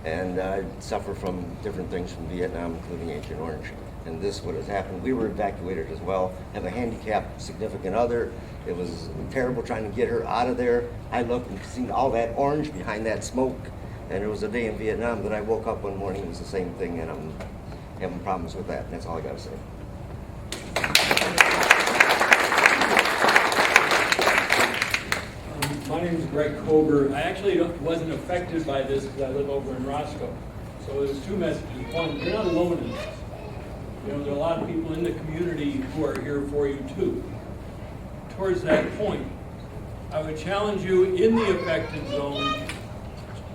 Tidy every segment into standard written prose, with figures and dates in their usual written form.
and suffer from different things from Vietnam, including Agent Orange. And this is what has happened. We were evacuated as well, have a handicapped significant other. It was terrible trying to get her out of there. I looked and seen all that orange behind that smoke, and it was a day in Vietnam that I woke up one morning, it was the same thing, and I'm having problems with that. That's all I gotta say. My name is Greg Kober. I actually wasn't affected by this because I live over in Roscoe. So there's two messages. One, you're not alone in this. There are a lot of people in the community who are here for you too. Towards that point, I would challenge you in the affected zone,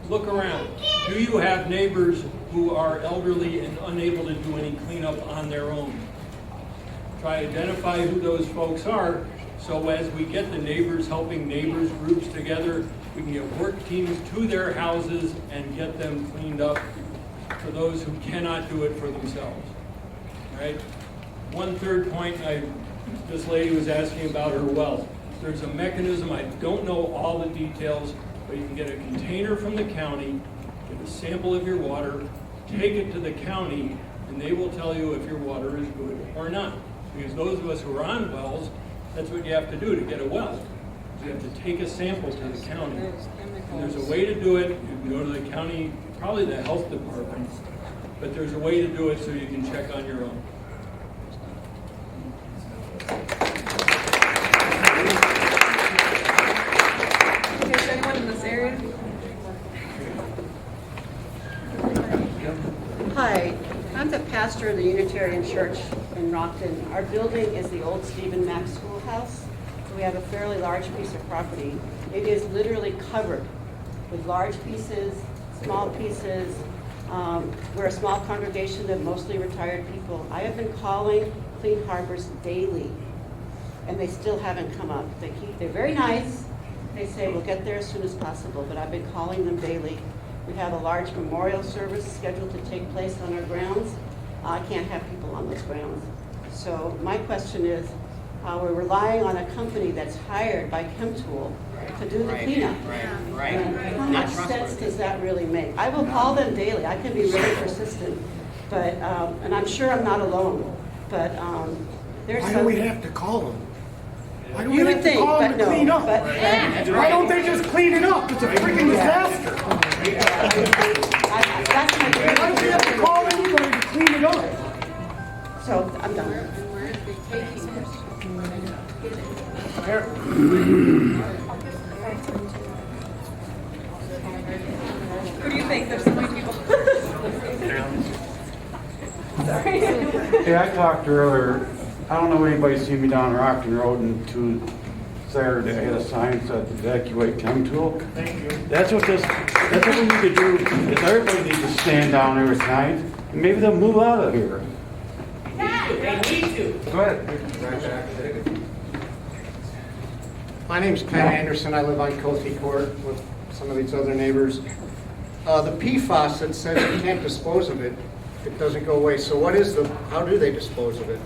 look around. Do you have neighbors who are elderly and unable to do any cleanup on their own? Try to identify who those folks are, so as we get the neighbors helping neighbors groups together, we can get work teams to their houses and get them cleaned up for those who cannot do it for themselves. All right? One third point, this lady was asking about her well. There's a mechanism, I don't know all the details, but you can get a container from the county, get a sample of your water, take it to the county, and they will tell you if your water is good or not. Because those of us who are on wells, that's what you have to do to get a well. You have to take a sample to the county. And there's a way to do it. You can go to the county, probably the health department, but there's a way to do it so you can check on your own. Is anyone in this area? Hi, I'm the pastor of the Unitarian Church in Rockton. Our building is the old Stephen Mack Schoolhouse. So we have a fairly large piece of property. It is literally covered with large pieces, small pieces. We're a small congregation of mostly retired people. I have been calling Clean Harbors daily, and they still haven't come up. They're very nice. They say we'll get there as soon as possible, but I've been calling them daily. We have a large memorial service scheduled to take place on our grounds. I can't have people on those grounds. So my question is, we're relying on a company that's hired by Chemtool to do the cleanup. Right. And how much sense does that really make? I will call them daily. I can be really persistent, but and I'm sure I'm not alone. But there's Why do we have to call them? Why do we You have would to think, call them but to no. clean up? But Why don't they just clean it up? It's a freaking disaster. that's my Why do we have to call anybody to clean it up? So I'm done. Who do you think? There's so many people. Sorry. Hey, I talked earlier, I don't know if anybody's seen me down Rockton Road and Saturday, I had a sign that said evacuate Chemtool. Thank you. That's what we need to do, is everybody needs to stand down there at night, and maybe they'll move out of here. They need to. Go ahead. My name's Ken Anderson. I live on Cothee Court with some of these other neighbors. The PFAS that says you can't dispose of it, it doesn't go away. So how do they dispose of it?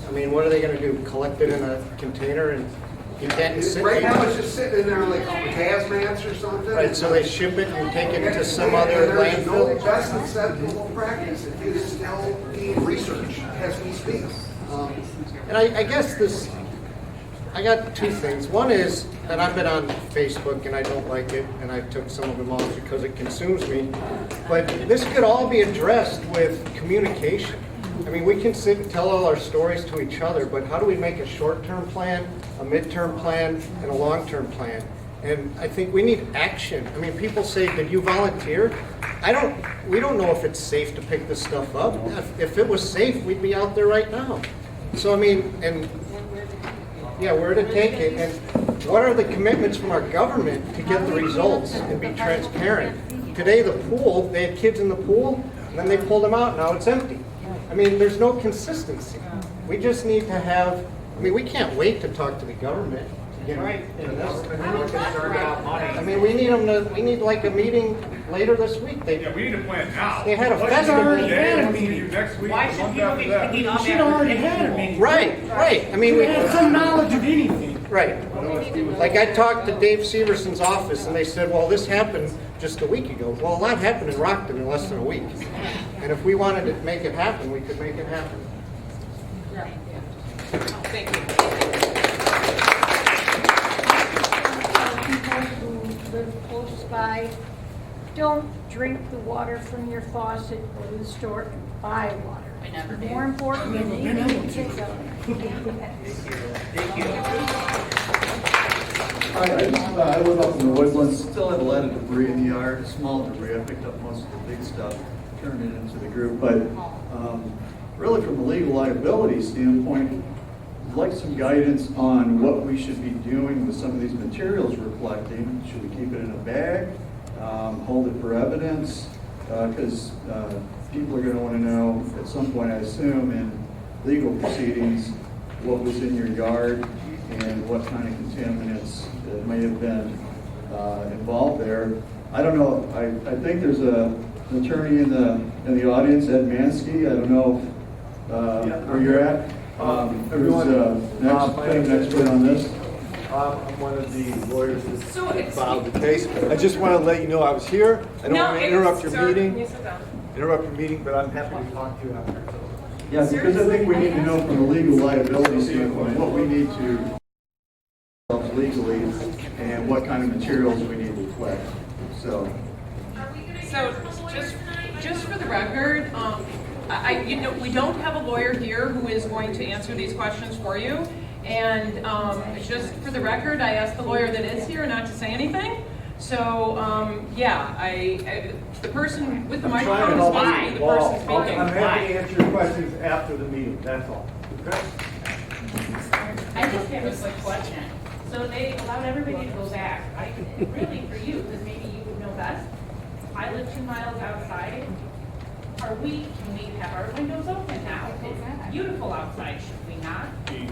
I mean, what are they going to do? Collect it in a container and you can't sit Right now it's just sitting in there like hazmats or something. Right, so they ship it and take it to some other There's no landfill? best acceptable practice. It is still being researched as we speak. And I guess I got two things. One is that I've been on Facebook and I don't like it, and I took some of them off because it consumes me. But this could all be addressed with communication. I mean, we can sit and tell all our stories to each other, but how do we make a short-term plan, a midterm plan, and a long-term plan? And I think we need action. I mean, people say, did you volunteer? We don't know if it's safe to pick this stuff up. If it was safe, we'd be out there right now. So, I mean, where to take it, and what are the commitments from our government to get the results and be transparent? Today, the pool, they had kids in the pool, and then they pulled them out, now it's empty. I mean, there's no consistency. We just need to have, we can't wait to talk to the government. Right. I mean, we need like a meeting later this week. We need a plan now. They had a festival. Next week. Why should people be picking up should already have a meeting. Right. I mean, we Have some knowledge of anything. Right. Like I talked to Dave Severson's office and they said, well, this happened just a week ago. Well, a lot happened in Rockton in less than a week. And if we wanted to make it happen, we could make it happen. Thank you. People who live close by, don't drink the water from your faucet, go to the store and buy water. I never do. More important than eating kids out. Thank you. I live up in the woodlands, still have a lot of debris in the yard, small debris. I picked up most of the big stuff, turned it into the group. But really from a legal liability standpoint, I'd like some guidance on what we should be doing with some of these materials we're collecting. Should we keep it in a bag, hold it for evidence? Because people are going to want to know at some point, I assume, in legal proceedings, what was in your yard and what kind of contaminants that may have been involved there. I don't know. I think there's an attorney in the audience, Ed Mansky. I don't know where you're at. Who's next expert on this? I'm one of the lawyers So that it's- filed the case. I just want to let you know I was here. I don't want to interrupt your meeting. But I'm happy to talk to you after. Yeah, because I think we need to know from a legal liability standpoint what we need to legally and what kind of materials we need to collect. So just for the record, we don't have a lawyer here who is going to answer these questions for you. And just for the record, I asked the lawyer that is here not to say anything. So, the person with the microphone is supposed to be the person speaking. I'm happy to answer your questions after the meeting, that's all. Okay? I just have a quick question. So they allowed everybody to go back. Really for you, because maybe you would know best. I live 2 miles outside. Can we have our windows open now? It's beautiful outside, should we not? The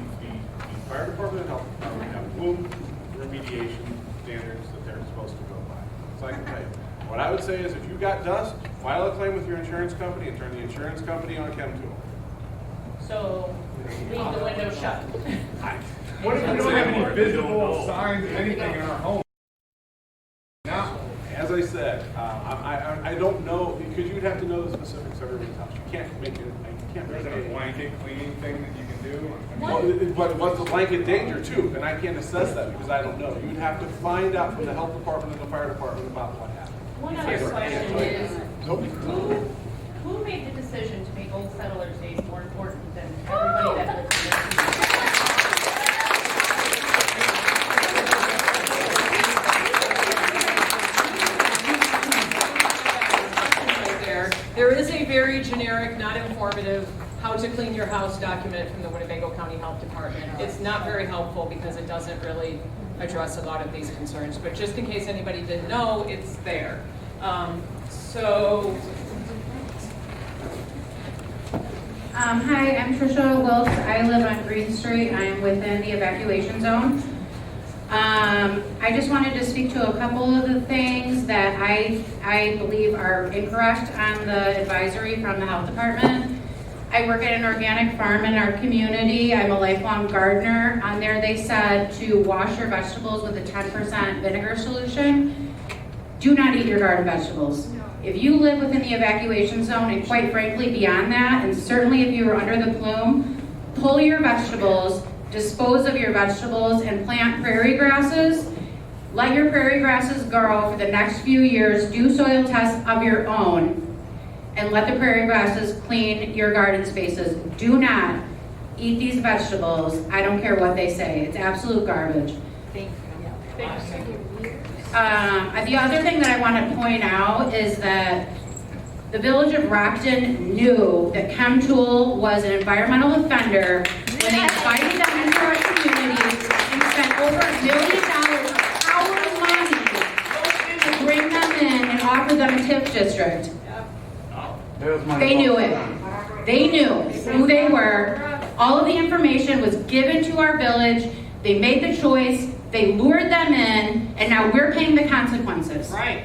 fire department and health department have plume remediation standards that they're supposed to go by. So I can tell you. What I would say is if you got dust, file a claim with your insurance company and turn the insurance company on Chemtool. So leave the window shut. What if we don't have any visible signs of anything in our home? Now, as I said, I don't know, because you'd have to know the specifics of everybody's house. You can't make it, there's a blanket cleaning thing that you can do. But what's the blanket danger too? And I can't assess that because I don't know. You'd have to find out from the health department and the fire department about what happened. One other question is, who made the decision to make Old Settlers Days more important than everybody that lives in this? There is a very generic, not informative, how to clean your house document from the Winnebago County Health Department. It's not very helpful because it doesn't really address a lot of these concerns, but just in case anybody didn't know, it's there. Hi, I'm Trisha Wilkes. I live on Green Street. I am within the evacuation zone. I just wanted to speak to a couple of the things that I believe are incorrect on the advisory from the health department. I work at an organic farm in our community. I'm a lifelong gardener. On there they said to wash your vegetables with a 10% vinegar solution. Do not eat your garden vegetables. If you live within the evacuation zone, and quite frankly beyond that, and certainly if you are under the plume, pull your vegetables, dispose of your vegetables, and plant prairie grasses. Let your prairie grasses grow for the next few years. Do soil tests of your own, and let the prairie grasses clean your garden spaces. Do not eat these vegetables. I don't care what they say. It's absolute garbage. Thank you. The other thing that I want to point out is that the village of Rockton knew that Chemtool was an environmental offender when they invited them into our community and spent over $1 million of our money to bring them in and offer them a TIF district. They knew it. They knew who they were. All of the information was given to our village. They made the choice. They lured them in, and now we're paying the consequences. Right.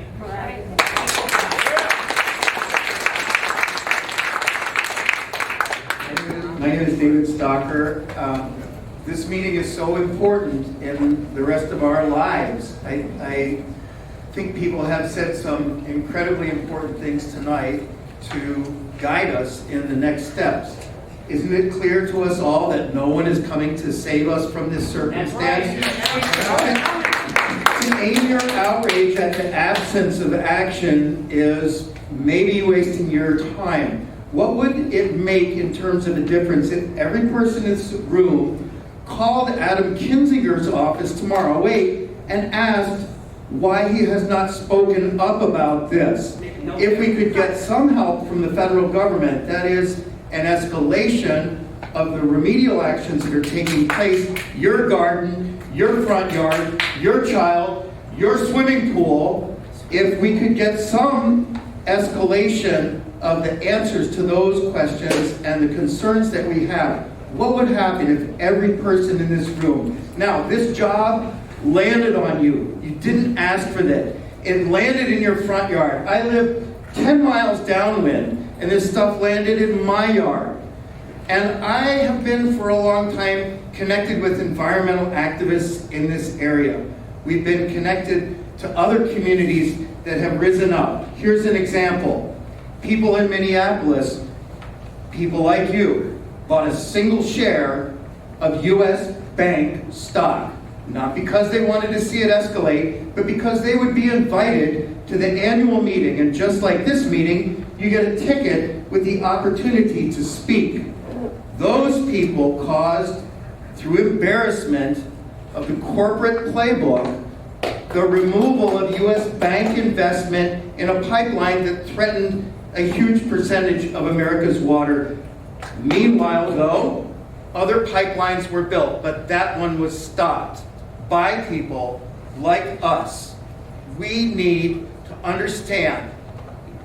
My name is David Stalker. This meeting is so important in the rest of our lives. I think people have said some incredibly important things tonight to guide us in the next steps. Isn't it clear to us all that no one is coming to save us from this circumstance? To aim your outrage at the absence of action is maybe wasting your time. What would it make in terms of a difference if every person in this room called Adam Kinzinger's office tomorrow, and asked why he has not spoken up about this? If we could get some help from the federal government, that is an escalation of the remedial actions that are taking place, your garden, your front yard, your child, your swimming pool, if we could get some escalation of the answers to those questions and the concerns that we have, what would happen if every person in this room, now this job landed on you, you didn't ask for that, it landed in your front yard. I live 10 miles downwind and this stuff landed in my yard. And I have been for a long time connected with environmental activists in this area. We've been connected to other communities that have risen up. Here's an example. People in Minneapolis, people like you, bought a single share of U.S. Bank stock. Not because they wanted to see it escalate, but because they would be invited to the annual meeting. And just like this meeting, you get a ticket with the opportunity to speak. Those people caused, through embarrassment of the corporate playbook, the removal of U.S. bank investment in a pipeline that threatened a huge percentage of America's water. Meanwhile, though, other pipelines were built, but that one was stopped by people like us. We need to understand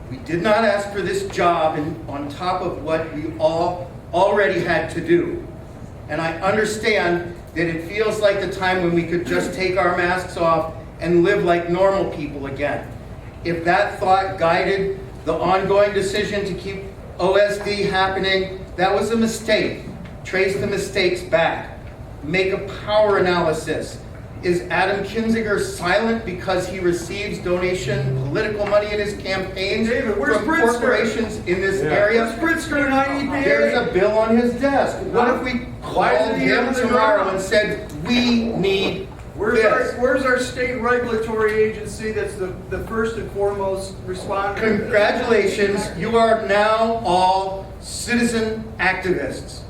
we did not ask for this job on top of what we all already had to do. And I understand that it feels like the time when we could just take our masks off and live like normal people again. If that thought guided the ongoing decision to keep OSD happening, that was a mistake. Trace the mistakes back. Make a power analysis. Is Adam Kinzinger silent because he receives donation political money in his campaigns from corporations in this area? Pritzker and IEPA. There's a bill on his desk. What if we called him tomorrow and said, we need this? Where's our state regulatory agency that's the first and foremost responder? Congratulations, you are now all citizen activists.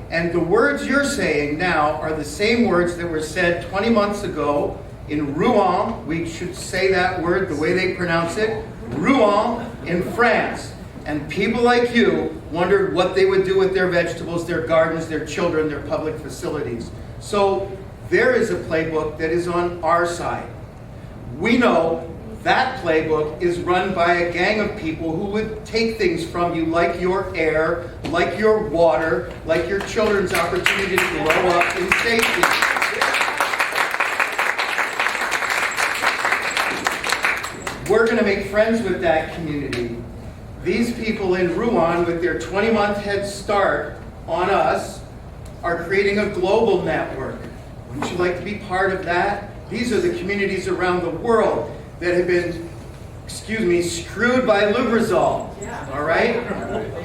And the words you're saying now are the same words that were said 20 months ago in Rouen. We should say that word the way they pronounce it. Rouen in France. And people like you wondered what they would do with their vegetables, their gardens, their children, their public facilities. So there is a playbook that is on our side. We know that playbook is run by a gang of people who would take things from you like your air, like your water, like your children's opportunity to grow up in safety. We're going to make friends with that community. These people in Rouen, with their 20-month head start on us, are creating a global network. Wouldn't you like to be part of that? These are the communities around the world that have been, screwed by Lubrizol, all right?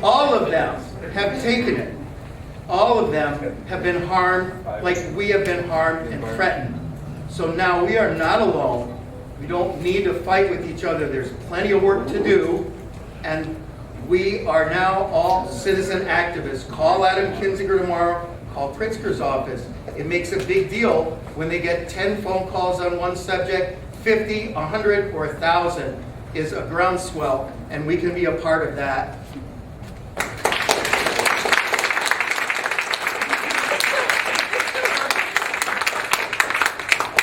All of them have taken it. All of them have been harmed like we have been harmed and threatened. So now we are not alone. We don't need to fight with each other. There's plenty of work to do, and we are now all citizen activists. Call Adam Kinzinger tomorrow, call Pritzker's office. It makes a big deal when they get 10 phone calls on one subject. 50, 100, or 1,000 is a groundswell, and we can be a part of that.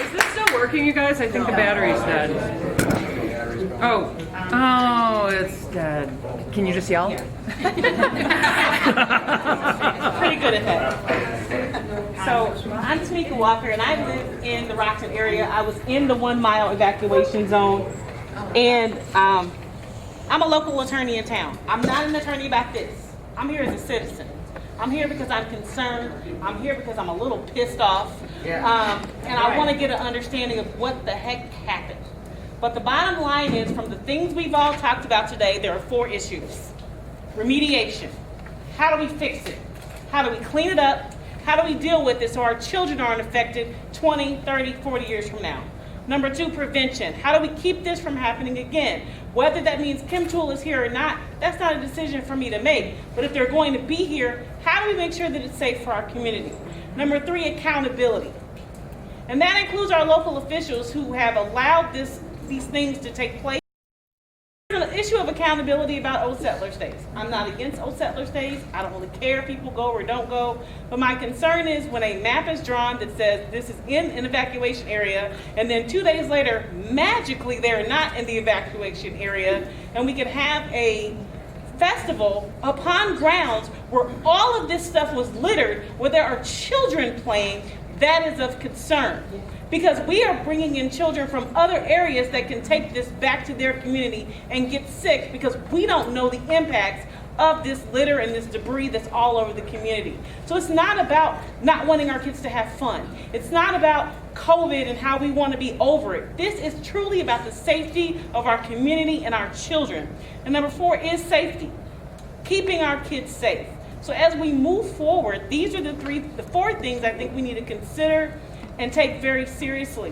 Is this still working, you guys? I think the battery's dead. Oh, it's dead. Can you just yell? Pretty good at that. So I'm Tamika Walker, and I live in the Rockton area. I was in the 1 mile evacuation zone, and I'm a local attorney in town. I'm not an attorney about this. I'm here as a citizen. I'm here because I'm concerned. I'm here because I'm a little pissed off, and I want to get an understanding of what the heck happened. But the bottom line is, from the things we've all talked about today, there are 4 issues. Remediation. How do we fix it? How do we clean it up? How do we deal with it so our children aren't affected 20, 30, 40 years from now? Number 2, prevention. How do we keep this from happening again? Whether that means Chemtool is here or not, that's not a decision for me to make. But if they're going to be here, how do we make sure that it's safe for our community? Number 3, accountability. And that includes our local officials who have allowed these things to take place. There's an issue of accountability about Old Settlers Days. I'm not against Old Settlers Days. I don't really care if people go or don't go. But my concern is when a map is drawn that says this is in an evacuation area, and then 2 days later, magically they're not in the evacuation area, and we could have a festival upon grounds where all of this stuff was littered, where there are children playing, that is of concern. Because we are bringing in children from other areas that can take this back to their community and get sick because we don't know the impacts of this litter and this debris that's all over the community. So it's not about not wanting our kids to have fun. It's not about COVID and how we want to be over it. This is truly about the safety of our community and our children. And number 4 is safety. Keeping our kids safe. So as we move forward, these are the 4 things I think we need to consider and take very seriously.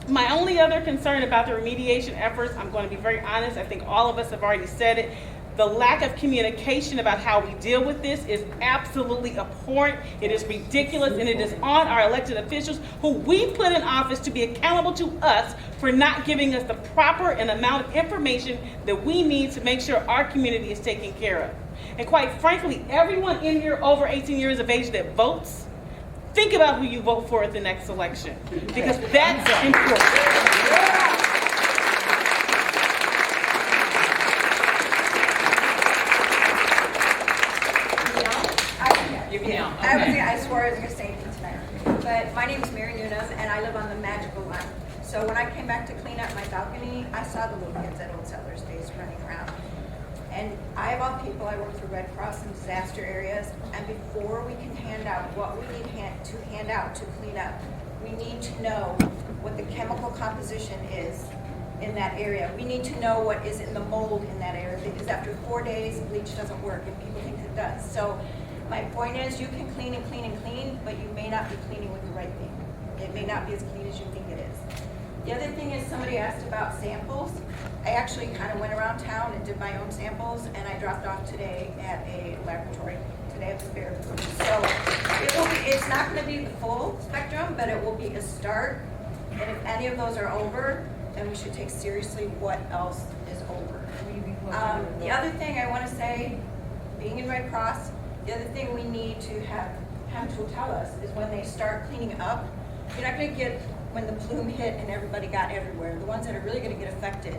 My only other concern about the remediation efforts, I'm going to be very honest, I think all of us have already said it, the lack of communication about how we deal with this is absolutely abhorrent. It is ridiculous, and it is on our elected officials who we put in office to be accountable to us for not giving us the proper and amount of information that we need to make sure our community is taken care of. And quite frankly, everyone in here over 18 years of age that votes, think about who you vote for at the next election, because that's important. I swore I was going to say anything tonight. But my name is Mary Noonan, and I live on the Magical Line. So when I came back to clean up my balcony, I saw the little kids at Old Settlers Days running around. And I, of all people, I work for Red Cross in disaster areas, and before we can hand out what we need to hand out to clean up, we need to know what the chemical composition is in that area. We need to know what is in the mold in that area, because after 4 days, bleach doesn't work, and people think it does. So my point is, you can clean and clean and clean, but you may not be cleaning with the right thing. It may not be as clean as you think it is. The other thing is, somebody asked about samples. I actually kind of went around town and did my own samples, and I dropped off today at a laboratory. Today at the fair. So it's not going to be the full spectrum, but it will be a start. And if any of those are over, then we should take seriously what else is over. The other thing I want to say, being in Red Cross, the other thing we need to have Chemtool tell us is when they start cleaning up, you're not going to get when the plume hit and everybody got everywhere. The ones that are really going to get affected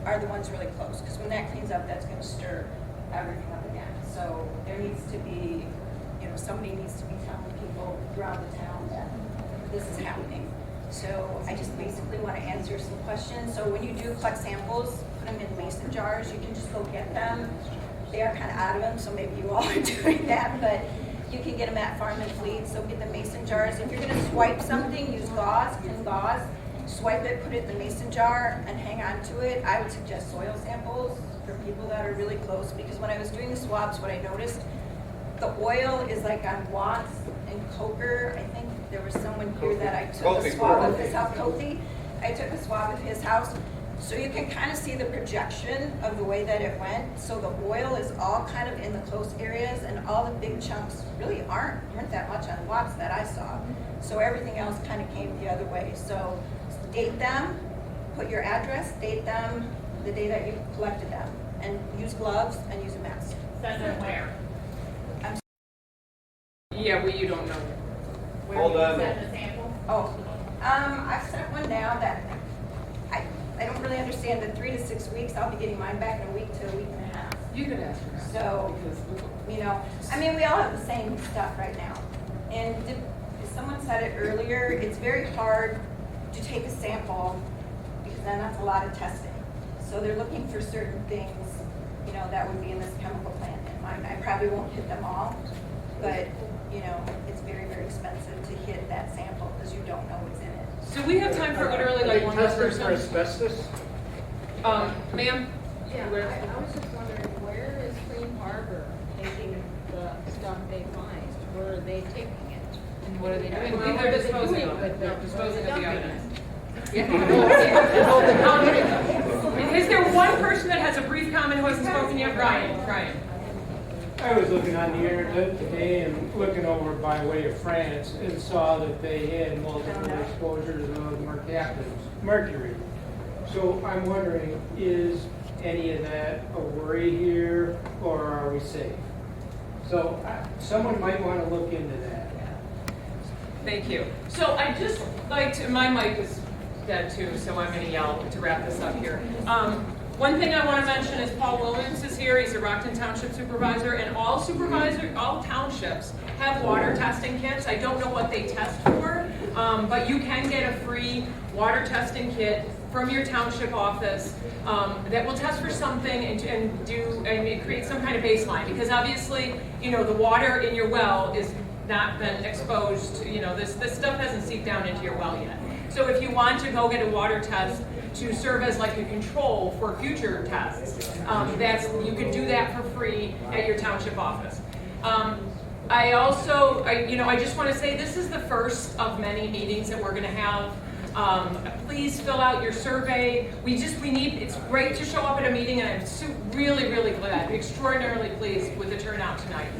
are the ones really close, because when that cleans up, that's going to stir everything up again. So there needs to be, somebody needs to be telling people throughout the town that this is happening. So I just basically want to answer some questions. So when you do collect samples, put them in mason jars. You can just go get them. They are kind of out of them, so maybe you all are doing that, but you can get them at Farm and Fleet. So get the mason jars. If you're going to swipe something, use gauze, clean gauze. Swipe it, put it in the mason jar, and hang on to it. I would suggest soil samples for people that are really close, because when I was doing the swabs, what I noticed, the oil is like on Watts and Coker. I think there was someone here that I took a swab of his house, Kofi. I took a swab of his house. So you can kind of see the projection of the way that it went. So the oil is all kind of in the close areas, and all the big chunks really aren't that much on Watts that I saw. So everything else kind of came the other way. So date them, put your address, date them, the day that you collected them, and use gloves and use a mask. Send them where? Yeah, well, you don't know. Where Hold on. Send a sample? Oh, I sent one now that I don't really understand the 3 to 6 weeks. I'll be getting mine back in a week to a week and a half. You could ask her. So, we all have the same stuff right now. And someone said it earlier, it's very hard to take a sample, because then that's a lot of testing. So they're looking for certain things, that would be in this chemical plant in mine. I probably won't hit them all, but it's very, very expensive to hit that sample because you don't know what's in it. So we have time for literally like one more Testing for person. asbestos? Ma'am? Yeah, I was just wondering, where is Clean Harbor taking the stuff they find? Where are they taking it? And what are they doing? Well, They're what are they disposing doing of with it. They're it? disposing of the Dumping evidence. it. Is there one person that has a brief comment who hasn't spoken yet? Brian. I was looking on the internet today and looking over by way of France and saw that they had multiple exposures of mercury. So I'm wondering, is any of that a worry here, or are we safe? So someone might want to look into that. Thank you. So I just like to, my mic is dead too, so I'm going to yell to wrap this up here. One thing I want to mention is Paul Williams is here. He's a Rockton Township supervisor, and all townships have water testing kits. I don't know what they test for, but you can get a free water testing kit from your township office that will test for something and create some kind of baseline. Because obviously, the water in your well is not been exposed. This stuff hasn't seeped down into your well yet. So if you want to go get a water test to serve as like a control for future tests, you can do that for free at your township office. I just want to say this is the first of many meetings that we're going to have. Please fill out your survey. It's great to show up at a meeting, and I'm really, really glad, extraordinarily pleased with the turnout tonight.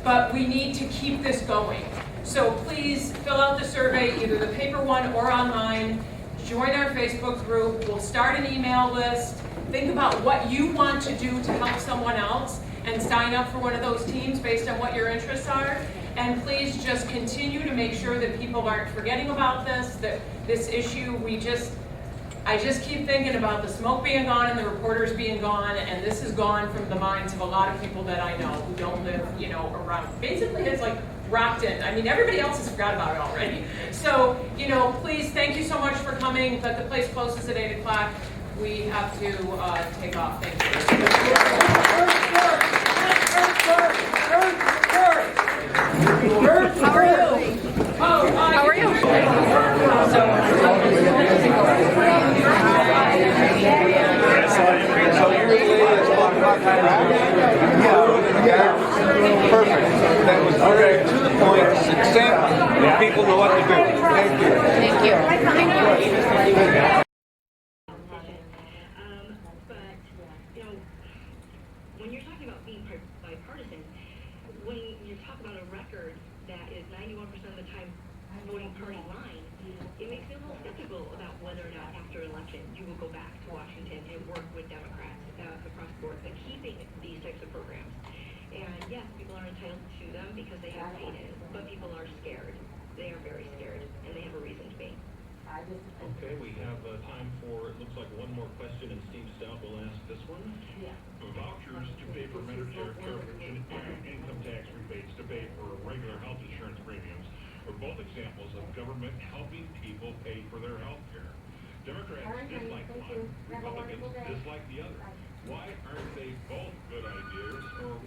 But we need to keep this going. So please fill out the survey, either the paper one or online. Join our Facebook group. We'll start an email list. Think about what you want to do to help someone else and sign up for one of those teams based on what your interests are. And please just continue to make sure that people aren't forgetting about this issue. I just keep thinking about the smoke being gone and the reporters being gone, and this is gone from the minds of a lot of people that I know who don't live, around. Basically, it's like Rockton. I mean, everybody else has forgot about it already. So, please, thank you so much for coming, but the place closes at 8 o'clock. We have to take off. Thank you. How are you? How are you? So you're perfect. That was very to the point, succinct, and people know what to do. Thank you. Thank you. When you're talking about being bipartisan, when you talk about a record that is 91% of the time voting party line, it makes me a little skeptical about whether or not after an election you will go back to Washington and work with Democrats across the board, but keeping these types of programs. And yes, people are entitled to them because they have paid in, but people are scared. They are very scared, and they have a reason to be. Okay, we have time for, it looks like one more question, and Steve Stout will ask this one. Yeah. Vouchers to pay for Medicare coverage and income tax rebates to pay for regular health insurance premiums are both examples of government helping people pay for their health care. Democrats dislike one, Republicans dislike the other. Why aren't they both good ideas, or